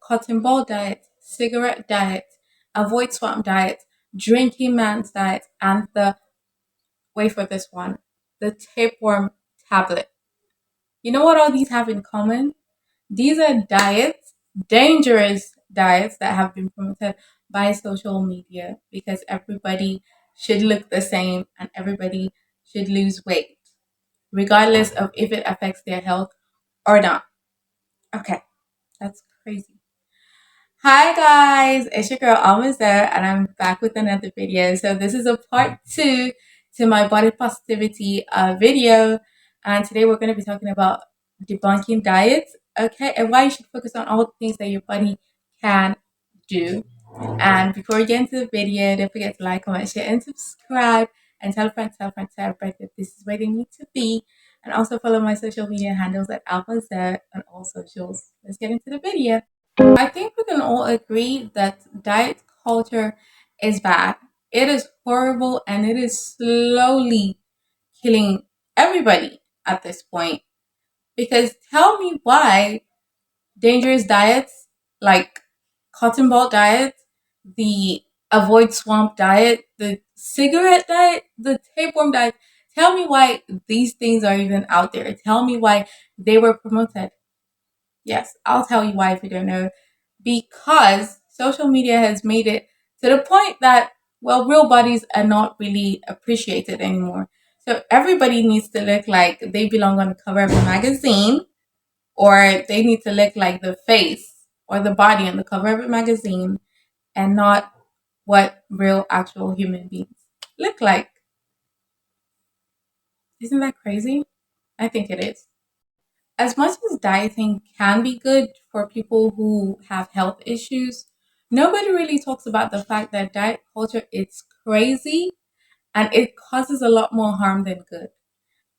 cotton ball diet, cigarette diet, avoid swamp diet, drinking man's diet, and the wait for this one, the tapeworm tablet. You know what all these have in common? These are diets, dangerous diets that have been promoted by social media because everybody should look the same and everybody should lose weight, regardless of if it affects their health or not. Okay, that's crazy. Hi guys, it's your girl Alma's there, and I'm back with another video. So this is a part two to my body positivity video, and today we're going to be talking about debunking diets, okay, and why you should focus on all the things that your body can do. And before we get into the video, don't forget to like, comment, share, and subscribe, and tell a friend, tell a friend that this is where they need to be, and also follow my social media handles at Alpha's there on all socials. Let's get into the video. I think we can all agree that diet culture is bad. It is horrible and it is slowly killing everybody at this point. Because tell me why dangerous diets like cotton ball diet, the avoid swamp diet, the cigarette diet, the tapeworm diet, tell me why these things are even out there. Tell me why they were promoted. Yes, I'll tell you why if you don't know. Because social media has made it to the point that, well, real bodies are not really appreciated anymore. So everybody needs to look like they belong on the cover of a magazine, or they need to look like the face or the body on the cover of a magazine and not what real, actual human beings look like. Isn't that crazy? I think it is. As much as dieting can be good for people who have health issues, nobody really talks about the fact that diet culture is crazy and it causes a lot more harm than good.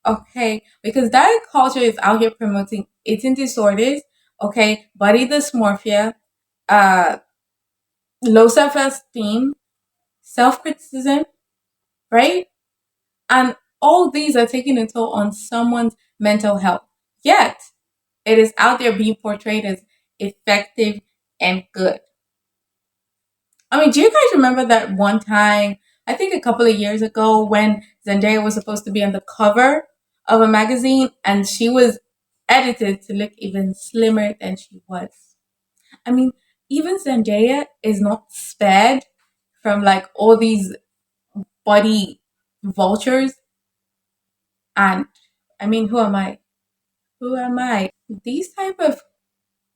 Okay, because diet culture is out here promoting eating disorders, okay, body dysmorphia, uh, low self-esteem, self-criticism, right? And all these are taking a toll on someone's mental health. Yet, it is out there being portrayed as effective and good. I mean, do you guys remember that one time, I think a couple of years ago, when Zendaya was supposed to be on the cover of a magazine and she was edited to look even slimmer than she was? I mean, even Zendaya is not spared from like all these body vultures. And I mean, who am I? Who am I? These type of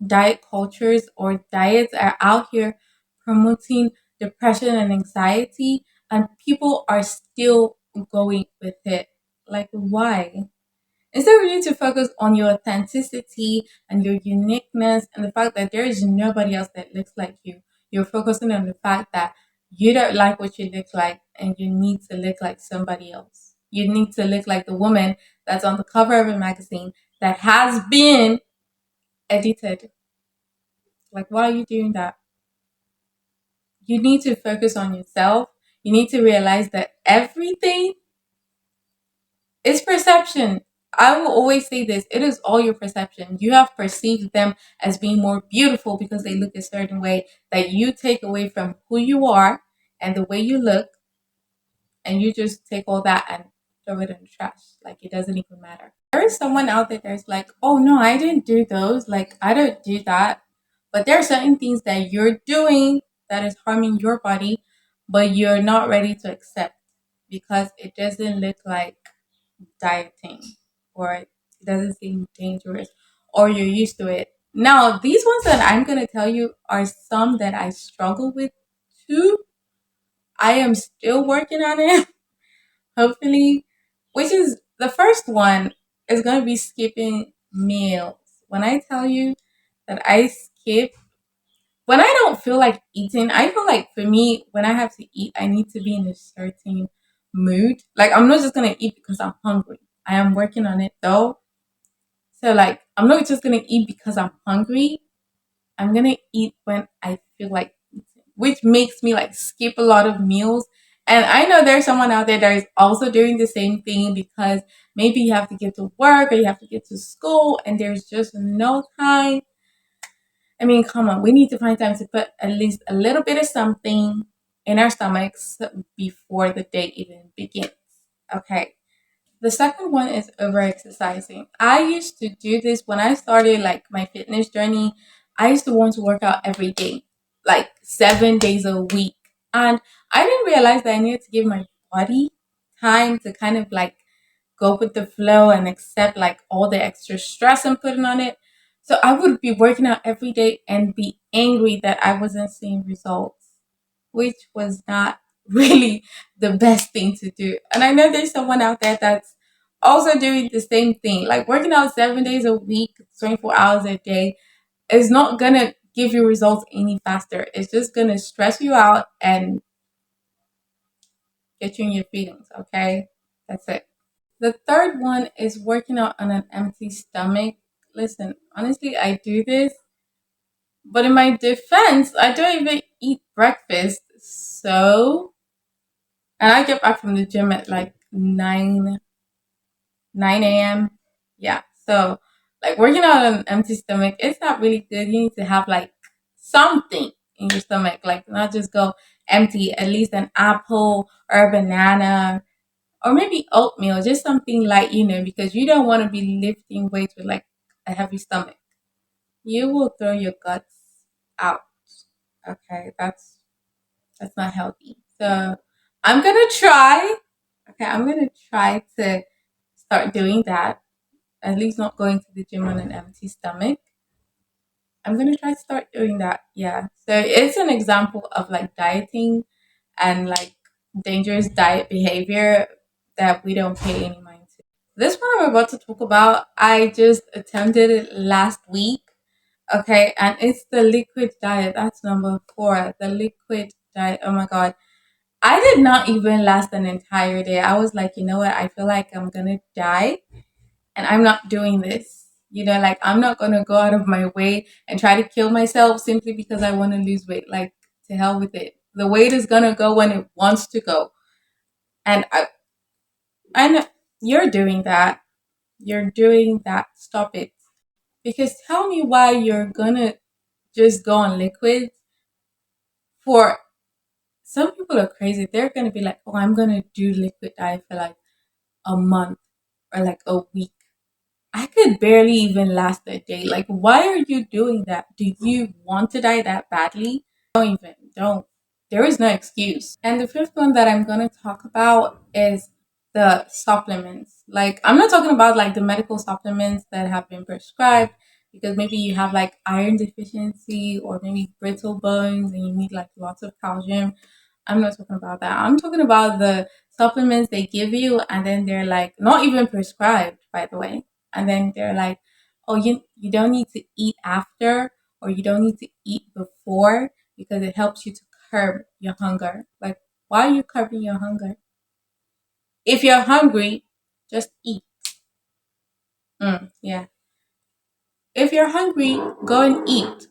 diet cultures or diets are out here promoting depression and anxiety, and people are still going with it. Like, why? Instead of you to focus on your authenticity and your uniqueness and the fact that there is nobody else that looks like you, you're focusing on the fact that you don't like what you look like and you need to look like somebody else. You need to look like the woman that's on the cover of a magazine that has been edited. Like, why are you doing that? You need to focus on yourself. You need to realize that everything is perception. I will always say this, it is all your perception. You have perceived them as being more beautiful because they look a certain way that you take away from who you are and the way you look, and you just take all that and throw it in the trash. Like, it doesn't even matter. There is someone out there that's like, oh no, I didn't do those. Like, I don't do that. But there are certain things that you're doing that is harming your body, but you're not ready to accept because it doesn't look like dieting, or it doesn't seem dangerous, or you're used to it. Now, these ones that I'm going to tell you are some that I struggle with too. I am still working on it, hopefully, which is the first one is going to be skipping meals. When I tell you that I skip, when I don't feel like eating, I feel like for me, when I have to eat, I need to be in a certain mood. Like, I'm not just going to eat because I'm hungry. I am working on it though. So, like, I'm not just going to eat because I'm hungry. I'm going to eat when I feel like eating, which makes me like skip a lot of meals. And I know there's someone out there that is also doing the same thing because maybe you have to get to work or you have to get to school and there's just no time. I mean, come on, we need to find time to put at least a little bit of something in our stomachs before the day even begins. Okay. The second one is over exercising. I used to do this when I started like my fitness journey. I used to want to work out every day, like 7 days a week. And I didn't realize that I needed to give my body time to kind of like go with the flow and accept like all the extra stress I'm putting on it. So I would be working out every day and be angry that I wasn't seeing results, which was not really the best thing to do. And I know there's someone out there that's also doing the same thing. Like working out 7 days a week, 24 hours a day is not gonna give you results any faster. It's just gonna stress you out and get you in your feelings, okay? That's it. The third one is working out on an empty stomach. Listen, honestly, I do this, but in my defense, I don't even eat breakfast. So, and I get back from the gym at like 9 a.m. Yeah. So, like working out on an empty stomach, it's not really good. You need to have like something in your stomach, like not just go empty, at least an apple or a banana or maybe oatmeal, just something light, because you don't want to be lifting weights with like a heavy stomach. You will throw your guts out. Okay, that's not healthy. So I'm gonna try. Okay, I'm gonna try to start doing that. At least not going to the gym on an empty stomach. I'm gonna try to start doing that. Yeah. So it's an example of like dieting and like dangerous diet behavior that we don't pay any mind to. This one I'm about to talk about, I just attempted it last week. Okay, and it's the liquid diet. That's number four. The liquid diet. Oh my god. I did not even last an entire day. I was like, you know what? I feel like I'm gonna die and I'm not doing this. Like I'm not gonna go out of my way and try to kill myself simply because I want to lose weight. Like to hell with it. The weight is gonna go when it wants to go. And I know you're doing that. You're doing that. Stop it. Because tell me why you're gonna just go on liquids for some people are crazy. They're gonna be like, oh, I'm gonna do liquid diet for like a month or like a week. I could barely even last a day. Like, why are you doing that? Do you want to die that badly? Don't. There is no excuse. And the fifth one that I'm going to talk about is the supplements. Like, I'm not talking about like the medical supplements that have been prescribed because maybe you have like iron deficiency or maybe brittle bones and you need like lots of calcium. I'm not talking about that. I'm talking about the supplements they give you and then they're like not even prescribed, by the way. And then they're like, oh, you don't need to eat after or you don't need to eat before because it helps you to curb your hunger. Like, why are you curbing your hunger? If you're hungry, just eat. Yeah. If you're hungry, go and eat.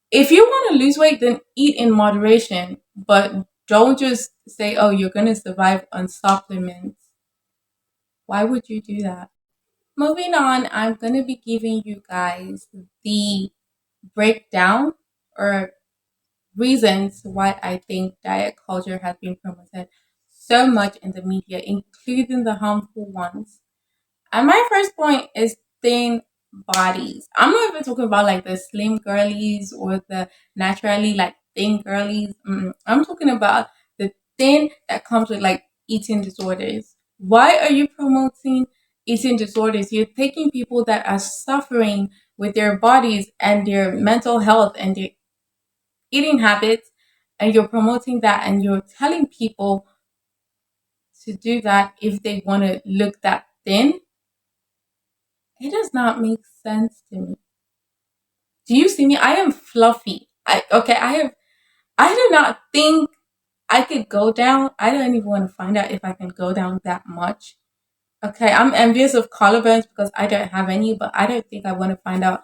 If you want to lose weight, then eat in moderation, but don't just say, oh, you're going to survive on supplements. Why would you do that? Moving on, I'm going to be giving you guys the breakdown or reasons why I think diet culture has been promoted so much in the media, including the harmful ones. And my first point is thin bodies. I'm not even talking about like the slim girlies or the naturally like thin girlies. I'm talking about the thin that comes with like eating disorders. Why are you promoting eating disorders? You're taking people that are suffering with their bodies and their mental health and their eating habits, and you're promoting that and you're telling people to do that if they want to look that thin. It does not make sense to me. Do you see me? I am fluffy. I do not think I could go down. I don't even want to find out if I can go down that much. Okay, I'm envious of collarbones because I don't have any, but I don't think I want to find out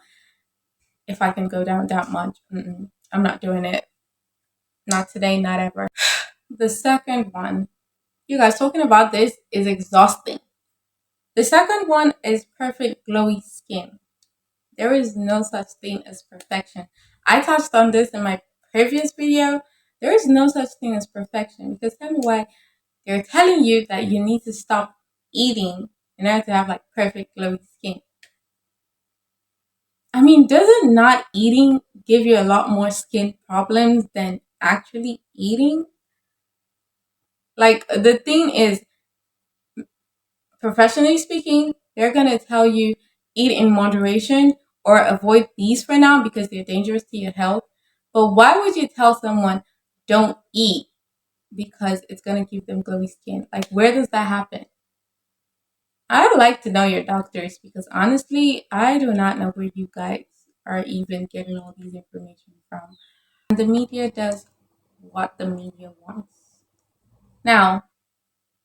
if I can go down that much. I'm not doing it. Not today, not ever. The second one, you guys talking about this is exhausting. The second one is perfect glowy skin. There is no such thing as perfection. I touched on this in my previous video. There is no such thing as perfection, because tell me why they're telling you that you need to stop eating in order to have like perfect glowy skin. I mean, doesn't not eating give you a lot more skin problems than actually eating? Like, the thing is, professionally speaking, they're gonna tell you eat in moderation or avoid these for now because they're dangerous to your health. But why would you tell someone don't eat because it's gonna give them glowy skin? Like, where does that happen? I'd like to know your doctors, because honestly, I do not know where you guys are even getting all these information from. And the media does what the media wants. Now,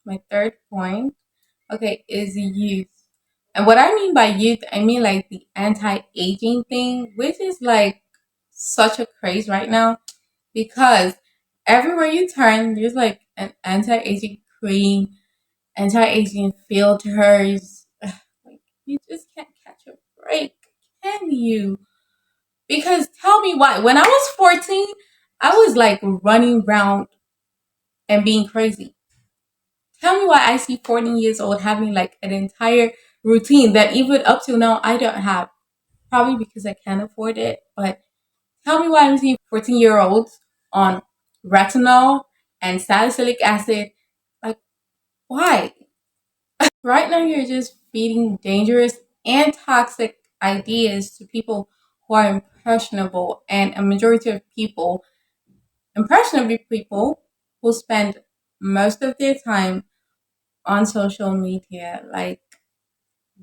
my third point, okay, is youth. And what I mean by youth, I mean like the anti-aging thing, which is like such a craze right now, because everywhere you turn, there's like an anti-aging cream, anti-aging filters. Like, you just can't catch a break, can you? Because tell me why. When I was 14, I was like running around and being crazy. Tell me why I see 14 years old having like an entire routine that even up till now I don't have. Probably because I can't afford it. But tell me why I'm seeing 14-year-olds on retinol and salicylic acid. Like, why? Right now, you're just feeding dangerous and toxic ideas to people who are impressionable, and a majority of people, impressionable people, who spend most of their time on social media. Like,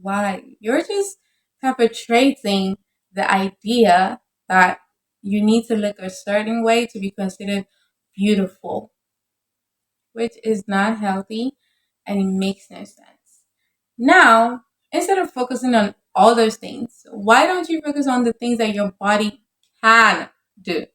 why? You're just perpetrating the idea that you need to look a certain way to be considered beautiful, which is not healthy and it makes no sense. Now, instead of focusing on all those things, why don't you focus on the things that your body can do?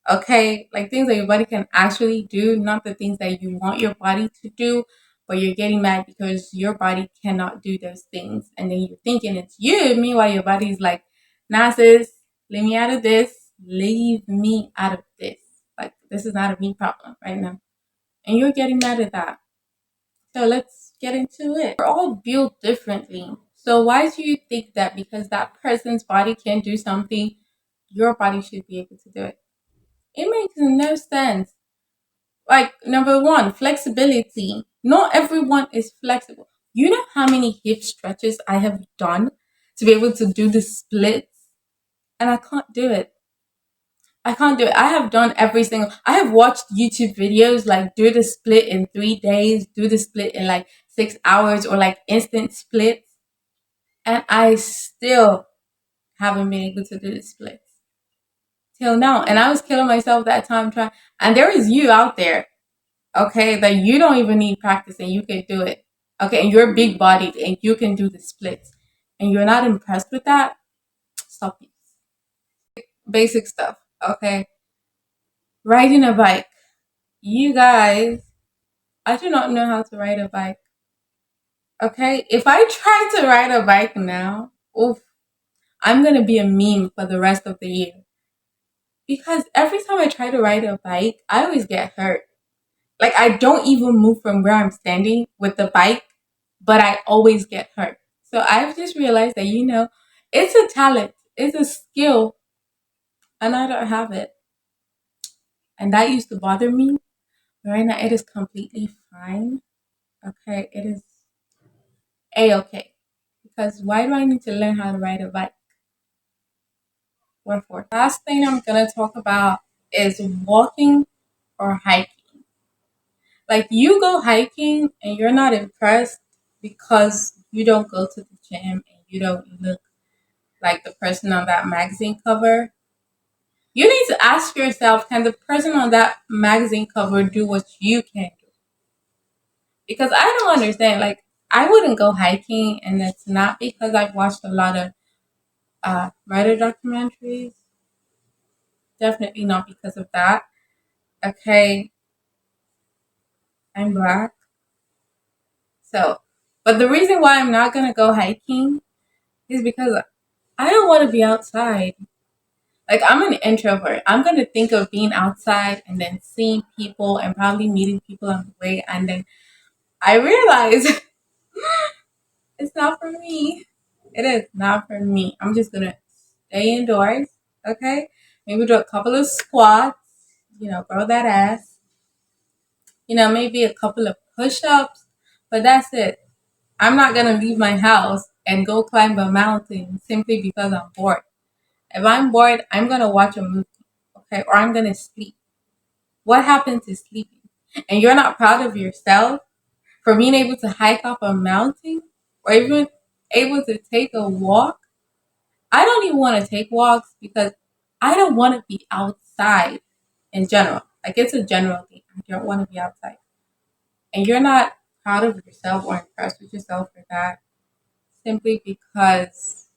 Okay, like things that your body can actually do, not the things that you want your body to do, but you're getting mad because your body cannot do those things. And then you're thinking it's you. Meanwhile, your body's like, nah, sis, leave me out of this. Leave me out of this. Like, this is not a me problem right now. And you're getting mad at that. So let's get into it. We're all built differently. So why do you think that because that person's body can do something, your body should be able to do it? It makes no sense. Like, number one, flexibility. Not everyone is flexible. You know how many hip stretches I have done to be able to do the splits? And I can't do it. I can't do it. I have done every single. I have watched YouTube videos like do the split in 3 days, do the split in like 6 hours, or like instant splits, and I still haven't been able to do the splits till now. And I was killing myself that time trying. And there is you out there, okay, that you don't even need practice and you can do it, okay, and you're big bodied and you can do the splits, and you're not impressed with that. Stop it. Basic stuff, okay. Riding a bike. You guys, I do not know how to ride a bike. Okay, if I try to ride a bike now, oof, I'm gonna be a meme for the rest of the year. Because every time I try to ride a bike, I always get hurt. Like, I don't even move from where I'm standing with the bike, but I always get hurt. So I've just realized that, it's a talent, it's a skill, and I don't have it. And that used to bother me. Right now, it is completely fine. Okay, it is a-okay. Because why do I need to learn how to ride a bike? Wherefore, last thing I'm gonna talk about is walking or hiking. Like, you go hiking and you're not impressed because you don't go to the gym and you don't look like the person on that magazine cover. You need to ask yourself, can the person on that magazine cover do what you can do? Because I don't understand. Like, I wouldn't go hiking, and it's not because I've watched a lot of murder documentaries. Definitely not because of that. Okay, I'm black. So, but the reason why I'm not gonna go hiking is because I don't want to be outside. Like, I'm an introvert. I'm gonna think of being outside and then seeing people and probably meeting people on the way, and then I realize it's not for me. It is not for me. I'm just gonna stay indoors, okay? Maybe do a couple of squats, grow that ass, maybe a couple of push ups, but that's it. I'm not gonna leave my house and go climb a mountain simply because I'm bored. If I'm bored, I'm gonna watch a movie, okay? Or I'm gonna sleep. What happened to sleeping? And you're not proud of yourself for being able to hike up a mountain or even able to take a walk. I don't even want to take walks because I don't want to be outside in general. Like, it's a general thing. I don't want to be outside. And you're not proud of yourself or impressed with yourself for that simply because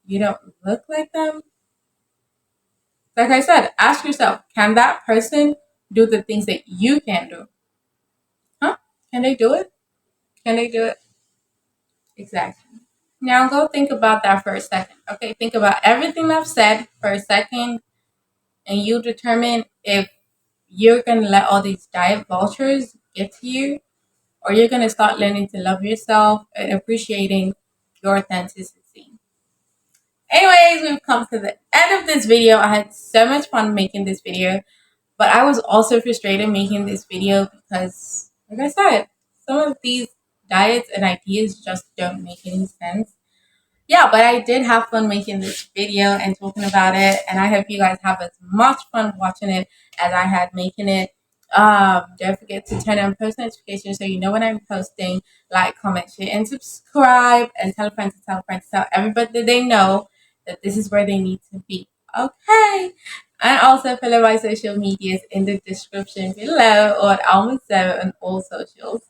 you don't look like them. Like I said, ask yourself, can that person do the things that you can do? Huh? Can they do it? Can they do it? Exactly. Now go think about that for a second. Okay, think about everything I've said for a second, and you determine if you're gonna let all these diet vultures get to you, or you're gonna start learning to love yourself and appreciating your authenticity. Anyways, we've come to the end of this video. I had so much fun making this video, but I was also frustrated making this video because, like I said, some of these diets and ideas just don't make any sense. Yeah, but I did have fun making this video and talking about it, and I hope you guys have as much fun watching it as I had making it. Don't forget to turn on post notifications so you know when I'm posting. Like, comment, share, and subscribe, and tell a friend to tell a friend to tell everybody that they know that this is where they need to be. Okay, and also follow my social medias in the description below, or at Almond7 on all socials.